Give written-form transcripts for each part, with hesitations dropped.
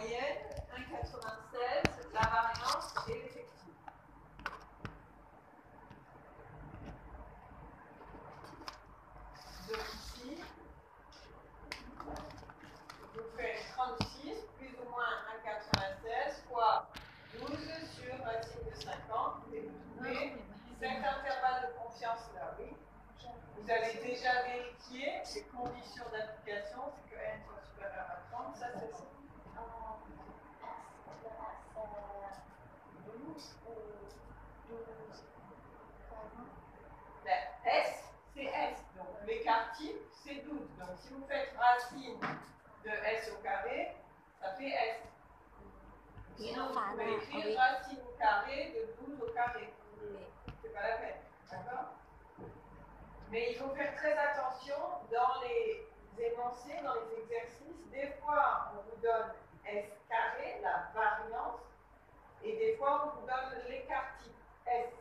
moyenne, 1,96, la variance et l'effectif. Donc ici, vous faites 36 plus ou moins 1,96 fois 12 sur racine de 50. Et vous trouvez cet intervalle de confiance là, oui. Vous avez déjà vérifié les conditions d'application, c'est que n soit supérieur à 30, ça c'est ça. S, c'est S, donc l'écart type, c'est 12. Donc si vous faites racine de S au carré, ça fait S. Sinon, vous pouvez écrire racine au carré de 12 au carré. C'est pas la peine, d'accord? Mais il faut faire très attention dans les énoncés, dans les exercices. Des fois, on vous donne S carré, la variance, et des fois, on vous donne l'écart type S.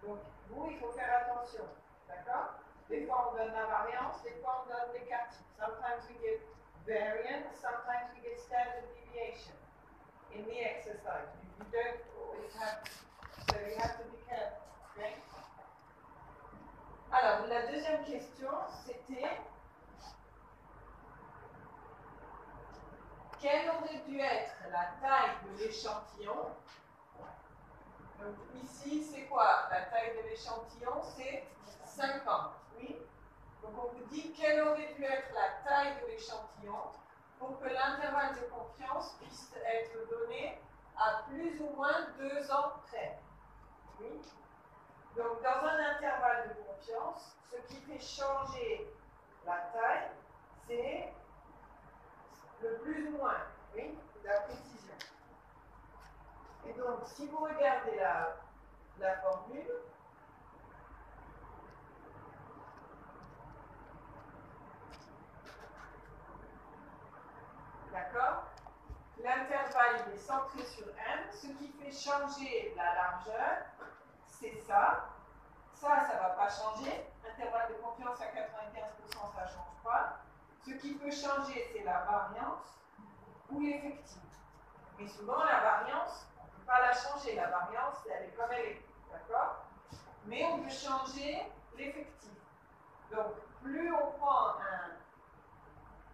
Donc, vous, il faut faire attention, d'accord? Des fois, on donne la variance, des fois, on donne l'écart type. Sometimes we get variance, sometimes we get standard deviation in the exercise. You don't always have, so you have to be careful, okay? Alors, la deuxième question, c'était quelle aurait dû être la taille de l'échantillon? Donc ici, c'est quoi? La taille de l'échantillon, c'est 50, oui? Donc on vous dit quelle aurait dû être la taille de l'échantillon pour que l'intervalle de confiance puisse être donné à plus ou moins 2 ans près. Oui? Donc dans un intervalle de confiance, ce qui fait changer la taille, c'est le plus ou moins, oui, la précision. Et donc si vous regardez la formule, d'accord? L'intervalle est centré sur M. Ce qui fait changer la largeur, c'est ça. Ça ne va pas changer. Intervalle de confiance à 95%, ça ne change pas. Ce qui peut changer, c'est la variance ou l'effectif. Mais souvent, la variance, on ne peut pas la changer. La variance, elle est comme elle est. D'accord? Mais on peut changer l'effectif. Donc, plus on prend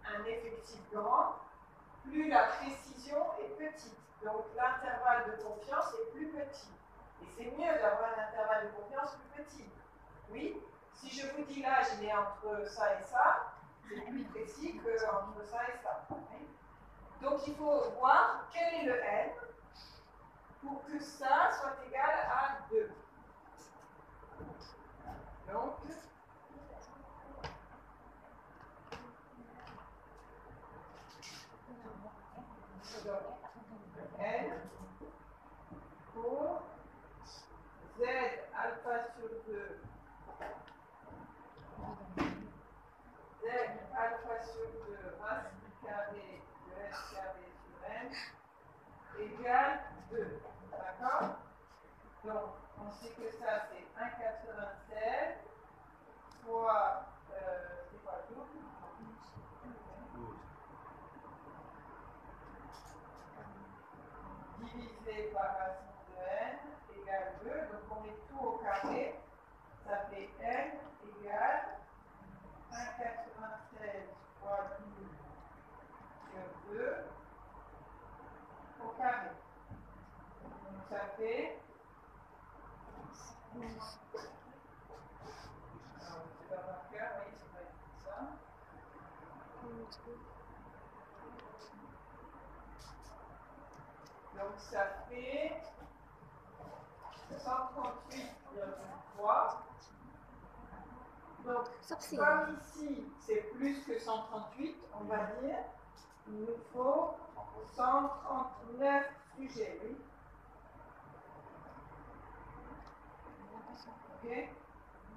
un effectif grand, plus la précision est petite. Donc l'intervalle de confiance est plus petit. Et c'est mieux d'avoir un intervalle de confiance plus petit. Oui, si je vous dis l'âge, il est entre ça et ça, c'est plus précis qu'entre ça et ça. Oui. Donc il faut voir quel est le n pour que ça soit égal à 2. Donc, n pour z alpha sur 2, z alpha sur 2 racine carrée de s carré sur n égale 2. D'accord? Donc, on sait que ça c'est 1,96 fois, c'est quoi, 12? Divisé par racine de n égale 2. Donc on met tout au carré. Ça fait n égale 1,96 fois 12 sur 2 au carré. Donc ça fait... Alors, c'est pas par cœur, oui, ça va être ça. Donc ça fait 138,3. Donc, comme ici, c'est plus que 138, on va dire, il nous faut 139 sujets, oui. Ok?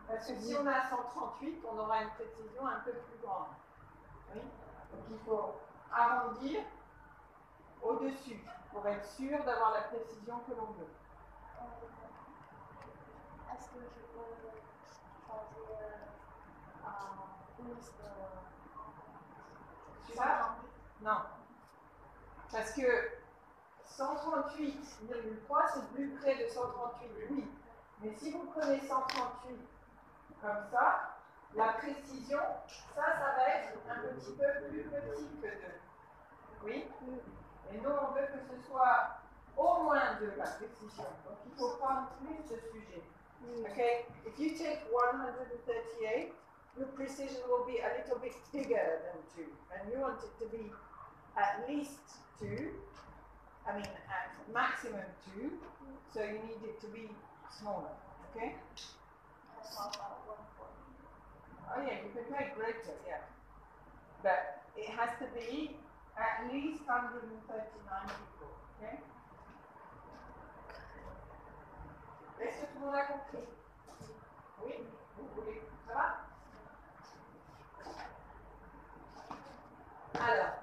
Parce que si on a 138, on aura une précision un peu plus grande. Oui? Donc il faut arrondir au-dessus pour être sûr d'avoir la précision que l'on veut. Est-ce que je peux choisir plus de... Tu vas? Non. Parce que 138,3 c'est plus près de 138, oui. Mais si vous prenez 138 comme ça, la précision, ça va être un petit peu plus petit que 2. Oui? Et nous, on veut que ce soit au moins 2 la précision. Donc, il faut prendre plus de sujets. Okay? If you take 138, your precision will be a little bit bigger than 2. And you want it to be at least 2. I mean, at maximum 2. So you need it to be smaller. Okay? Oh yeah, you can make greater, yeah. But it has to be at least 139 people, okay? Est-ce que tout le monde a compris? Oui? Vous voulez? Ça va? Alors,